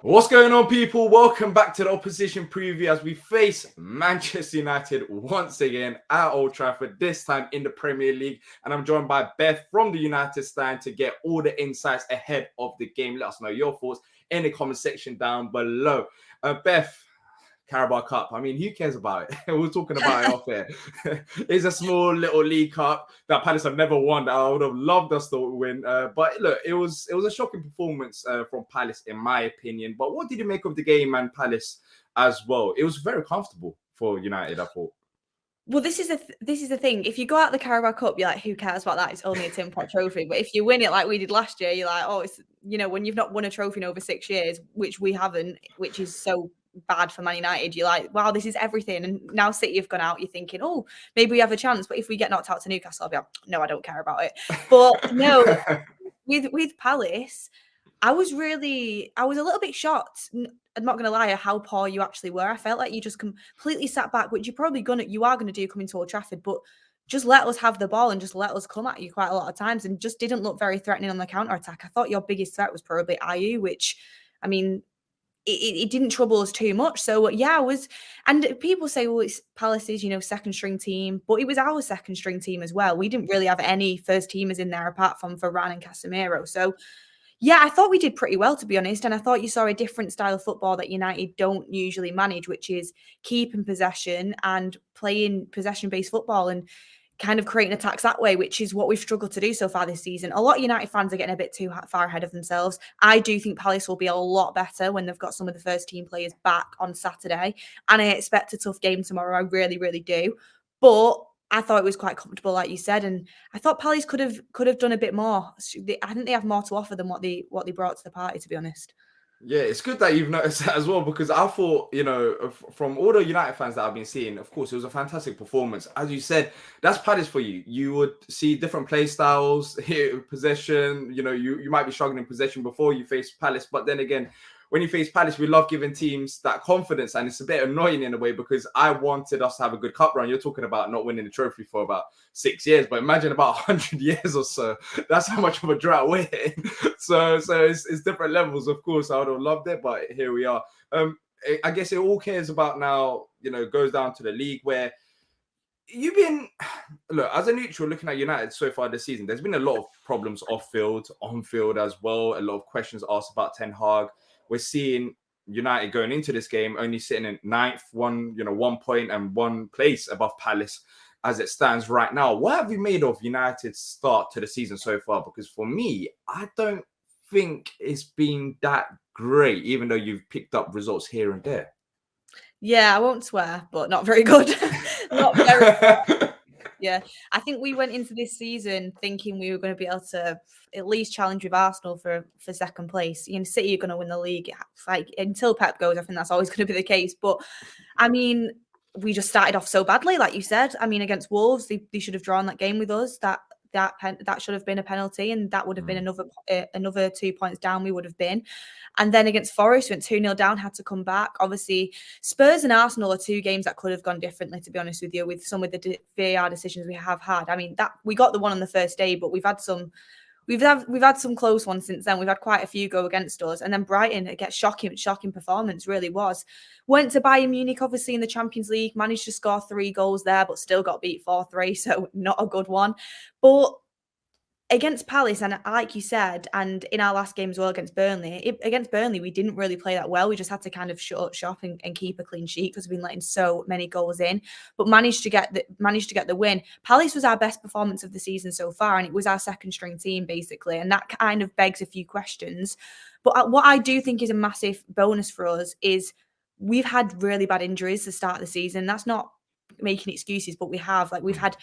What's going on, people? Welcome back to the opposition preview as we face Manchester United once again at Old Trafford, this time in the Premier League. And I'm joined by Beth from the United stand to get all the insights ahead of the game. Let us know your thoughts in the comment section down below. Beth, Carabao Cup. I mean, who cares about it? We're talking about it off here. It's a small little league cup that Palace have never won. That I would have loved us to win. But look, it was a shocking performance from Palace, in my opinion. But what did you make of the game and Palace as well? It was very comfortable for United, I thought. Well, this is the thing. If you go out the Carabao Cup, you're like, who cares about that? It's only a tin pot trophy. But if you win it like we did last year, you're like, oh, it's when you've not won a trophy in over 6 years, which we haven't, which is so bad for Man United. You're like, wow, this is everything. And now City have gone out. You're thinking, oh, maybe we have a chance. But if we get knocked out to Newcastle, I'll be like, no, I don't care about it. But no, with Palace, I was a little bit shocked. I'm not going to lie, how poor you actually were. I felt like you just completely sat back, which you are going to do coming to Old Trafford, but just let us have the ball and just let us come at you quite a lot of times and just didn't look very threatening on the counter-attack. I thought your biggest threat was probably Ayew, which, I mean, it didn't trouble us too much. So, yeah, and people say, well, it's Palace's, second string team, but it was our second string team as well. We didn't really have any first teamers in there apart from Varane and Casemiro. So, yeah, I thought we did pretty well, to be honest. And I thought you saw a different style of football that United don't usually manage, which is keeping possession and playing possession-based football and kind of creating attacks that way, which is what we've struggled to do so far this season. A lot of United fans are getting a bit too far ahead of themselves. I do think Palace will be a lot better when they've got some of the first team players back on Saturday. And I expect a tough game tomorrow. I really, really do. But I thought it was quite comfortable, like you said, and I thought Palace could have done a bit more. I think they have more to offer than what they brought to the party, to be honest. Yeah, it's good that you've noticed that as well, because I thought, from all the United fans that I've been seeing, of course, it was a fantastic performance. As you said, that's Palace for you. You would see different play styles, here, possession. You might be struggling in possession before you face Palace, but then again, when you face Palace, we love giving teams that confidence, and it's a bit annoying in a way because I wanted us to have a good cup run. You're talking about not winning the trophy for about 6 years, but imagine about 100 years or so. That's how much of a drought we're in. So it's different levels. Of course, I would have loved it, but here we are. I guess it all cares about now, goes down to the league where you've been, look, as a neutral looking at United so far this season, there's been a lot of problems off field, on field as well. A lot of questions asked about Ten Hag. We're seeing United going into this game only sitting in ninth, 1 point and 1 place above Palace as it stands right now. What have you made of United's start to the season so far? Because for me, I don't think it's been that great, even though you've picked up results here and there. Yeah, I won't swear, but not very good. Not very good. Yeah, I think we went into this season thinking we were going to be able to at least challenge with Arsenal for second place. City are going to win the league. Like, until Pep goes, I think that's always going to be the case. But I mean, we just started off so badly, like you said. I mean, against Wolves, they should have drawn that game with us. That should have been a penalty, and that would have been another 2 points down we would have been. And then against Forest, went 2-0 down, had to come back. Obviously, Spurs and Arsenal are 2 games that could have gone differently, to be honest with you, with some of the VAR decisions we have had. I mean, that we got the one on the first day, but we've had some close ones since then. We've had quite a few go against us. And then Brighton, it gets shocking performance, really was. Went to Bayern Munich, obviously, in the Champions League, managed to score 3 goals there, but still got beat 4-3, so not a good one. But against Palace, and like you said, and in our last game as well against Burnley, we didn't really play that well. We just had to kind of shut up shop and keep a clean sheet because we've been letting so many goals in, but managed to get the win. Palace was our best performance of the season so far, and it was our second string team basically, and that kind of begs a few questions. But what I do think is a massive bonus for us is we've had really bad injuries to start the season. That's not making excuses, but we've had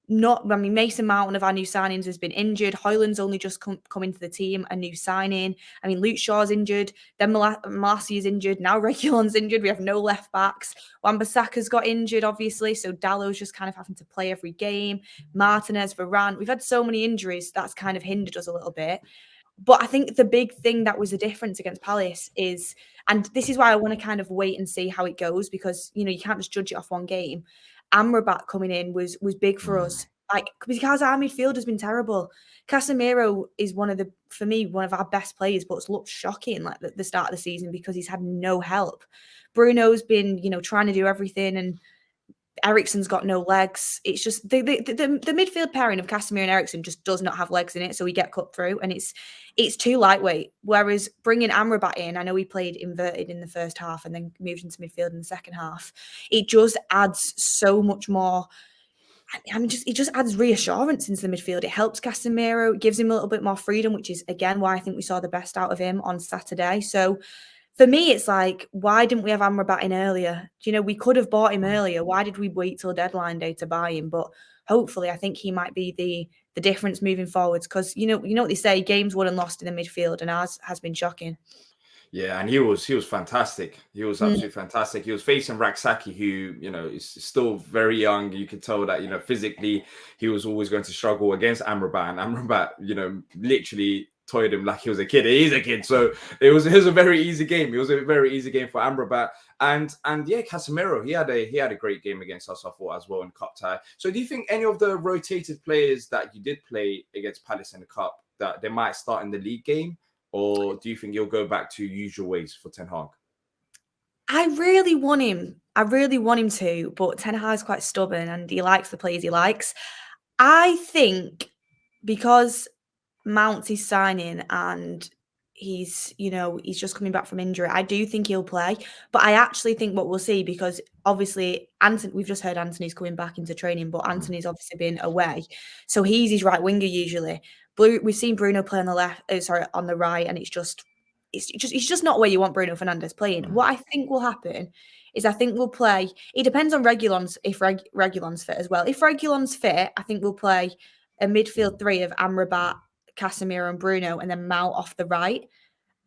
Mason Mount, one of our new signings, has been injured. Højlund's only just come into the team, a new signing. I mean, Luke Shaw's injured. Then Marcia's injured. Now Reguilon's injured. We have no left backs. Wan-Bissaka's got injured, obviously. So Dallow's just kind of having to play every game. Martinez, Varane. We've had so many injuries. That's kind of hindered us a little bit. But I think the big thing that was the difference against Palace is, and this is why I want to kind of wait and see how it goes, because, you can't just judge it off one game. Amrabat coming in was big for us. Like, because our midfield has been terrible. Casemiro is for me, one of our best players, but it's looked shocking like at the start of the season because he's had no help. Bruno's been, trying to do everything, and Eriksen's got no legs. It's just the midfield pairing of Casemiro and Eriksen just does not have legs in it, so we get cut through, and it's too lightweight. Whereas bringing Amrabat in, I know he played inverted in the first half and then moved into midfield in the second half. It just adds so much more. I mean, it just adds reassurance into the midfield. It helps Casemiro, it gives him a little bit more freedom, which is again why I think we saw the best out of him on Saturday. So for me, it's like, why didn't we have Amrabat in earlier? We could have bought him earlier. Why did we wait till deadline day to buy him? But hopefully, I think he might be the difference moving forwards because you know what they say: games won and lost in the midfield, and ours has been shocking. Yeah, and he was fantastic. He was absolutely fantastic. He was facing Raksaki, who is still very young. You could tell that physically he was always going to struggle against Amrabat, and Amrabat literally toyed him like he was a kid. He's a kid, so it was a very easy game. It was a very easy game for Amrabat, and yeah, Casemiro he had a great game against us, I thought, as well in cup tie. So do you think any of the rotated players that you did play against Palace in the cup that they might start in the league game? Or do you think you'll go back to usual ways for Ten Hag? I really want him. I really want him to, but Ten Hag's quite stubborn and he likes the players he likes. I think because Mount's his signing and he's just coming back from injury, I do think he'll play. But I actually think what we'll see, because obviously we've just heard Anthony's coming back into training, but Anthony's obviously been away. So he's his right winger usually. We've seen Bruno play on the on the right, and it's just not where you want Bruno Fernandes playing. What I think will happen is I think we'll play. It depends on Reguilon's if Reguilon's fit as well. If Reguilon's fit, I think we'll play a midfield three of Amrabat, Casemiro, and Bruno, and then Mount off the right.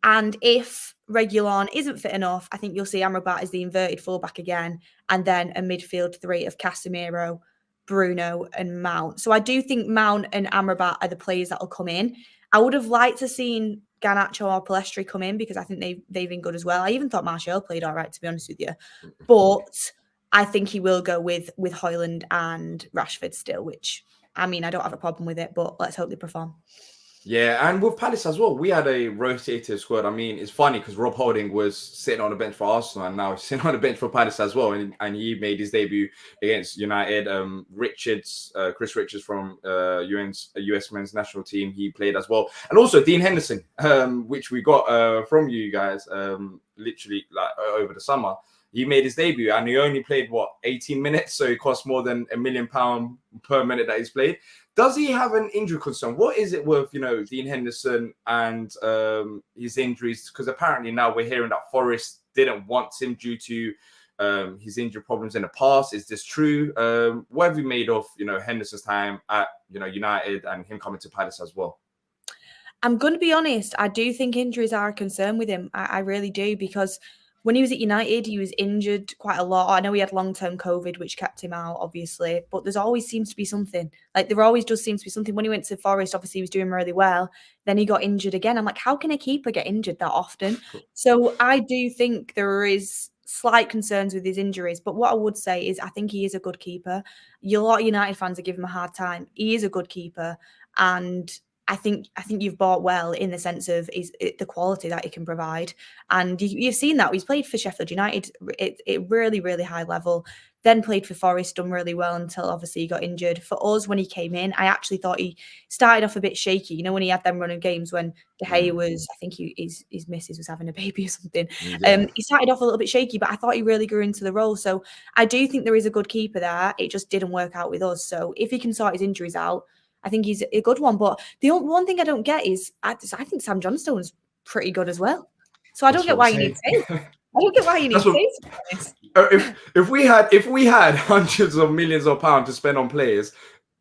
And if Reguilon isn't fit enough, I think you'll see Amrabat as the inverted fullback again, and then a midfield three of Casemiro, Bruno, and Mount. So I do think Mount and Amrabat are the players that will come in. I would have liked to seen Garnacho or Palestri come in because I think they've been good as well. I even thought Martial played all right, to be honest with you. But I think he will go with Højlund and Rashford still, which, I mean, I don't have a problem with it, but let's hope they perform. Yeah, and with Palace as well, we had a rotated squad. I mean, it's funny because Rob Holding was sitting on the bench for Arsenal, and now he's sitting on the bench for Palace as well. And he made his debut against United. Chris Richards from US men's national team, he played as well. And also Dean Henderson, which we got from you guys literally like over the summer. He made his debut and he only played 18 minutes, so it cost more than £1 million per minute that he's played. Does he have an injury concern? What is it with Dean Henderson and his injuries? Because apparently now we're hearing that Forest didn't want him due to his injury problems in the past. Is this true? What have you made of Henderson's time at United and him coming to Palace as well? I'm going to be honest. I do think injuries are a concern with him. I really do, because when he was at United, he was injured quite a lot. I know he had long-term COVID, which kept him out, obviously. But there's always seems to be something. Like, there always does seem to be something. When he went to Forest, obviously, he was doing really well. Then he got injured again. I'm like, how can a keeper get injured that often? So I do think there is slight concerns with his injuries. But what I would say is I think he is a good keeper. A lot of United fans are giving him a hard time. He is a good keeper. And I think you've bought well in the sense of the quality that he can provide. And you've seen that. He's played for Sheffield United at really, really high level, then played for Forest, done really well until obviously he got injured. For us, when he came in, I actually thought he started off a bit shaky. When he had them running games when De Gea was, I think his missus was having a baby or something. Yeah. He started off a little bit shaky, but I thought he really grew into the role. So I do think there is a good keeper there. It just didn't work out with us. So if he can sort his injuries out, I think he's a good one. But the one thing I don't get is I think Sam Johnstone's pretty good as well. So I don't get why you need two. I don't get why you need two. If we had hundreds of millions of pounds to spend on players,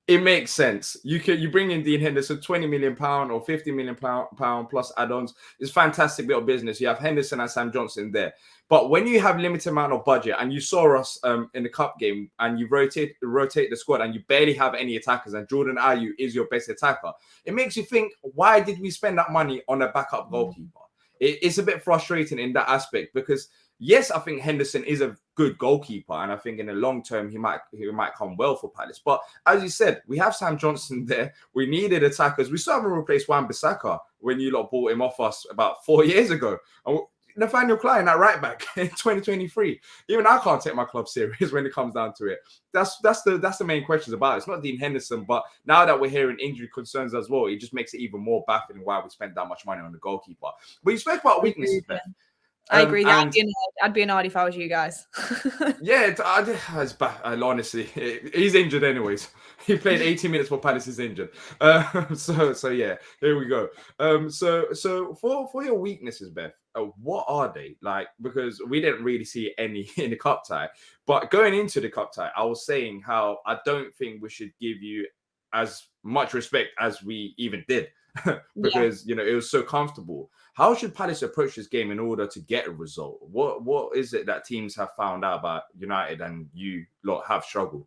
it makes sense. You bring in Dean Henderson, £20 million or £50 million plus add-ons. It's fantastic bit of business. You have Henderson and Sam Johnson there. But when you have limited amount of budget, and you saw us in the cup game, and you rotate the squad, and you barely have any attackers, and Jordan Ayew is your best attacker, it makes you think, why did we spend that money on a backup goalkeeper? It's a bit frustrating in that aspect, because Yes, I think Henderson is a good goalkeeper, and I think in the long term he might come well for Palace. But as you said, we have Sam Johnson there. We needed attackers. We still haven't replaced Wan-Bissaka when you lot bought him off us about 4 years ago. And Nathaniel Klein at right back in 2023. Even I can't take my club serious when it comes down to it. That's the main questions about it. It's not Dean Henderson, but now that we're hearing injury concerns as well, it just makes it even more baffling why we spent that much money on the goalkeeper. But you spoke about weaknesses, Beth. I agree. I'd be annoyed if I was you guys. Yeah, it's bad. Honestly, he's injured anyways. He played 80 minutes for Palace. He's injured. So yeah, here we go. So for your weaknesses, Beth, what are they like? Because we didn't really see any in the cup tie. But going into the cup tie, I was saying how I don't think we should give you as much respect as we even did. Because it was so comfortable. How should Palace approach this game in order to get a result? What is it that teams have found out about United and you lot have struggled?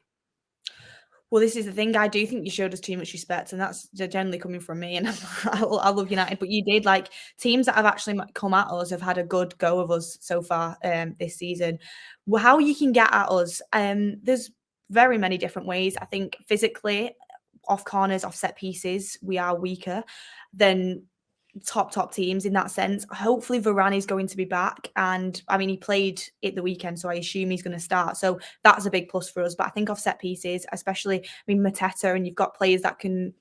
Well, this is the thing. I do think you showed us too much respect, and that's generally coming from me. And I love United, but you did. Like, teams that have actually come at us have had a good go of us so far this season. Well, how you can get at us? There's very many different ways. I think physically, off corners, off set pieces, we are weaker than top teams in that sense. Hopefully Varane is going to be back, and I mean he played at the weekend, so I assume he's going to start, so that's a big plus for us. But I think off set pieces, especially, I mean, Mateta, and you've got players that can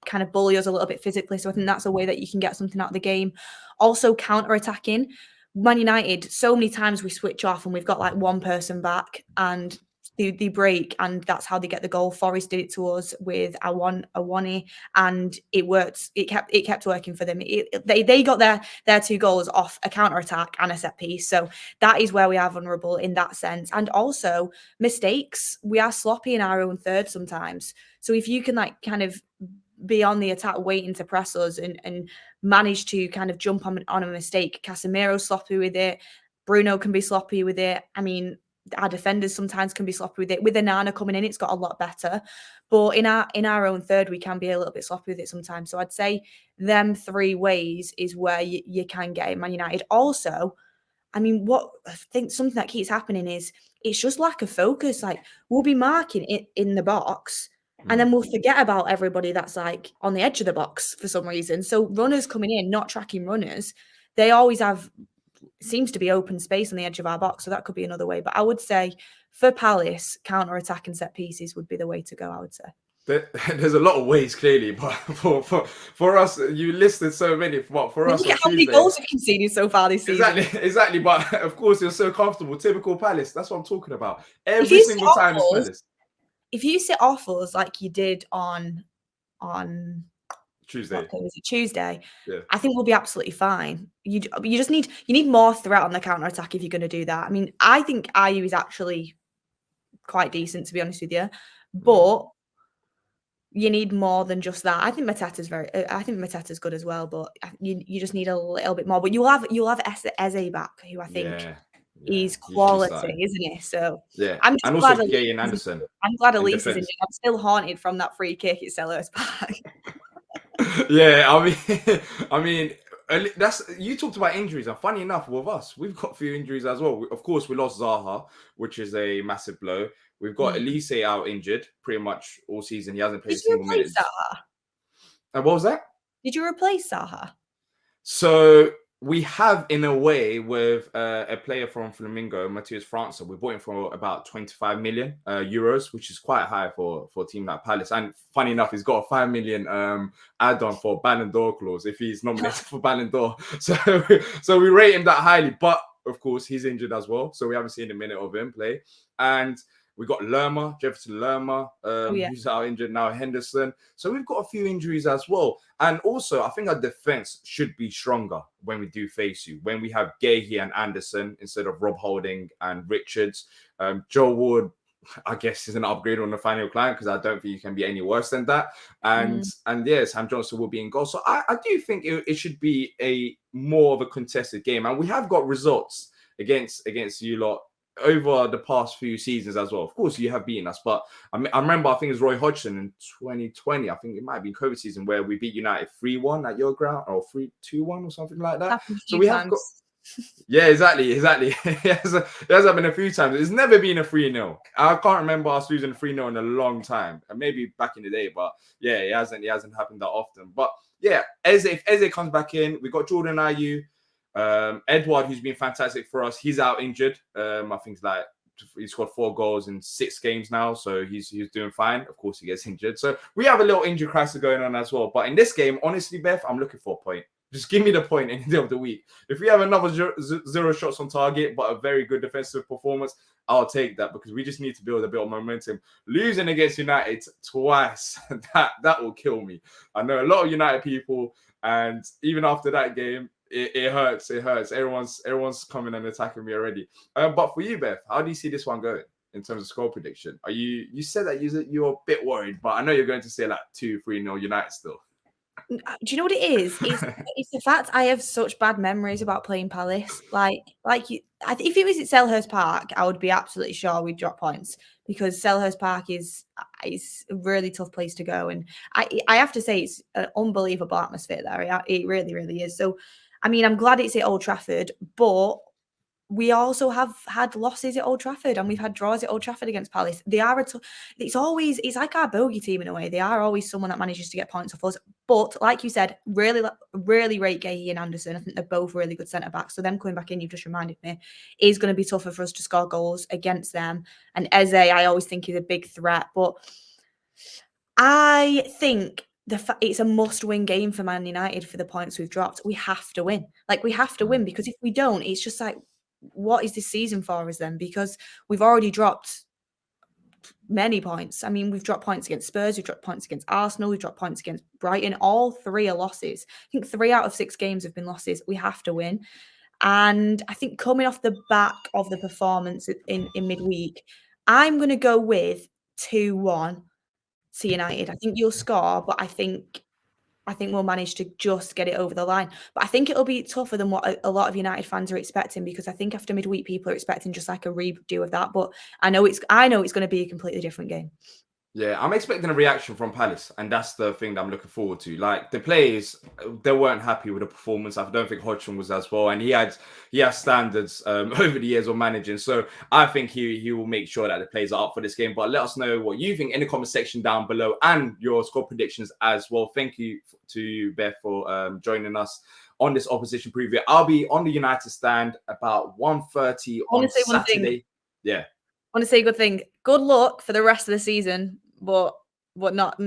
kind of bully us a little bit physically, so I think that's a way that you can get something out of the game. Also counter-attacking. Man United, so many times we switch off and we've got like one person back and they break, and that's how they get the goal. Forest did it to us with Awani, and it worked. It kept working for them. They got their 2 goals off a counter attack and a set piece. So that is where we are vulnerable in that sense. And also mistakes. We are sloppy in our own third sometimes. So if you can kind of be on the attack waiting to press us and manage to kind of jump on a mistake. Casemiro's sloppy with it. Bruno can be sloppy with it. I mean, our defenders sometimes can be sloppy with it. With Onana coming in, it's got a lot better. But in our own third, we can be a little bit sloppy with it sometimes. So I'd say them 3 ways is where you can get in Man United. Also, I mean, what I think something that keeps happening is it's just lack of focus. Like, we'll be marking it in the box, and then we'll forget about everybody that's like on the edge of the box for some reason. So runners coming in, not tracking runners, they always have seems to be open space on the edge of our box. So that could be another way. But I would say for Palace, counter-attack and set pieces would be the way to go, I would say. There's a lot of ways, clearly, but for us, you listed so many. But for us, look at how many goals we've conceded so far this season. Exactly. But of course, you're so comfortable. Typical Palace. That's what I'm talking about. Every single time it's Palace. If you sit off us like you did on Tuesday. Was it Tuesday? Yeah. I think we'll be absolutely fine. You just need more threat on the counter attack if you're going to do that. I mean, I think Ayew is actually quite decent, to be honest with you, but you need more than just that. I think Mateta's good as well, but you just need a little bit more. But you'll have Eze back, who I think is quality, isn't he? So yeah, I'm just and glad also Gay and Anderson. I'm glad Elise is injured. I'm still haunted from that free kick at Selhurst Park. Yeah, I mean, that's you talked about injuries, and funny enough, with us, we've got a few injuries as well. Of course, we lost Zaha, which is a massive blow. We've got Elise out injured pretty much all season. He hasn't played a single minute. And what was that? Did you replace Zaha? So we have, in a way, with a player from Flamengo, Matheus França. We bought him for about 25 million euros, which is quite high for a team like Palace. And funny enough, he's got a 5 million add-on for Ballon d'Or clause if he's nominated for Ballon d'Or. So we rate him that highly. But of course, he's injured as well, so we haven't seen a minute of him play. And we got Lerma, Jefferson Lerma, who's out injured now, Henderson. So we've got a few injuries as well. And also, I think our defense should be stronger when we do face you. When we have Gahey and Anderson instead of Rob Holding and Richards. Joe Ward, I guess, is an upgrade on the final client because I don't think you can be any worse than that. And yes, Sam Johnson will be in goal. So I do think it should be a more of a contested game. And we have got results against you lot over the past few seasons as well. Of course, you have beaten us, but I remember, I think it was Roy Hodgson in 2020. I think it might be COVID season where we beat United 3-1 at your ground, or 3-2-1 or something like that. So we have got, Yeah, exactly. It has happened a few times. It's never been a 3-0. I can't remember us losing 3-0 in a long time. Maybe back in the day, but yeah, it hasn't happened that often. But yeah, if Eze comes back in, we got Jordan Ayew, Edward, who's been fantastic for us. He's out injured. I think he scored 4 goals in 6 games now, so he's doing fine. Of course, he gets injured, so we have a little injury crisis going on as well. But in this game, honestly, Beth, I'm looking for a point. Just give me the point any day of the week. If we have another zero shots on target, but a very good defensive performance, I'll take that, because we just need to build a bit of momentum. Losing against United twice, that will kill me. I know a lot of United people, and even after that game, it hurts. It hurts. Everyone's coming and attacking me already. But for you, Beth, how do you see this one going in terms of score prediction? You said that you're a bit worried, but I know you're going to say like 2-3-0 United still. Do you know what it is? It's the fact I have such bad memories about playing Palace. If it was at Selhurst Park, I would be absolutely sure we'd drop points, because Selhurst Park is a really tough place to go, and I have to say it's an unbelievable atmosphere there. It really, really is. So, I mean, I'm glad it's at Old Trafford, but we also have had losses at Old Trafford, and we've had draws at Old Trafford against Palace. They are it's like our bogey team in a way. They are always someone that manages to get points off us. But like you said, really, really rate Gahey and Anderson. I think they're both really good centre backs. So them coming back in, you've just reminded me, is going to be tougher for us to score goals against them. And Eze, I always think, is a big threat. But I think it's a must-win game for Man United for the points we've dropped. We have to win. We have to win, because if we don't, it's just like, what is this season for us then? Because we've already dropped many points. I mean, we've dropped points against Spurs, we've dropped points against Arsenal, we've dropped points against Brighton. All 3 are losses. I think 3 out of 6 games have been losses. We have to win. And I think coming off the back of the performance in midweek, I'm going to go with 2-1 to United. I think you'll score, but I think we'll manage to just get it over the line. But I think it'll be tougher than what a lot of United fans are expecting, because I think after midweek people are expecting just like a redo of that. But I know it's going to be a completely different game. Yeah, I'm expecting a reaction from Palace, and that's the thing that I'm looking forward to. Like, the players, they weren't happy with the performance. I don't think Hodgson was as well, and he has standards over the years of managing. So I think he will make sure that the players are up for this game. But let us know what you think in the comment section down below, and your score predictions as well. Thank you to Beth for joining us on this opposition preview. I'll be on the United stand about 1:30 on Saturday. Yeah. I want to say a good thing. Good luck for the rest of the season, but not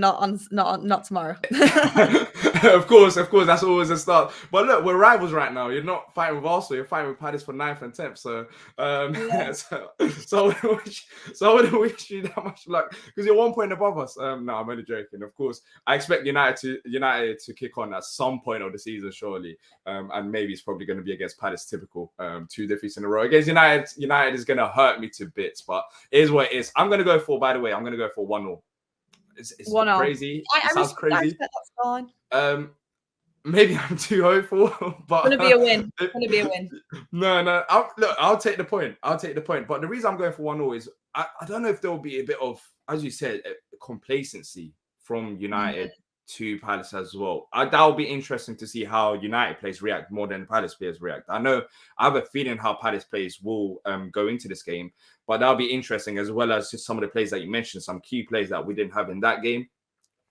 tomorrow. Of course, that's always a start. But look, we're rivals right now. You're not fighting with Arsenal, you're fighting with Palace for 9th and 10th. So, so I wouldn't wish you that much luck, because you're 1 point above us. No, I'm only joking. Of course, I expect United to kick on at some point of the season, surely. And maybe it's probably going to be against Palace, typical. 2 defeats in a row against United. United is going to hurt me to bits, but it is what it is. I'm going to go for 1-0. It's crazy. It sounds crazy. That's fine. Maybe I'm too hopeful, but it's gonna be a win. No. I'll take the point. But the reason I'm going for 1-0 is I don't know if there will be a bit of, as you said, complacency from United to Palace as well. That will be interesting to see how United players react more than Palace players react. I have a feeling how Palace players will go into this game, but that'll be interesting, as well as just some of the players that you mentioned, some key players that we didn't have in that game.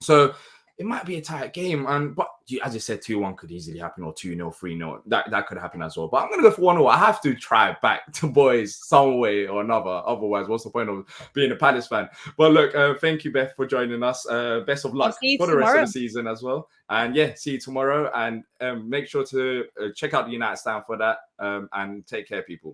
So it might be a tight game, but as you said, 2-1 could easily happen, or 2-0, 3-0. That could happen as well. But I'm going to go for 1-0. I have to try back to boys some way or another. Otherwise, what's the point of being a Palace fan? But look, thank you, Beth, for joining us. Best of luck for the rest of the season as well. And yeah, see you tomorrow. And make sure to check out the United stand for that. And take care, people.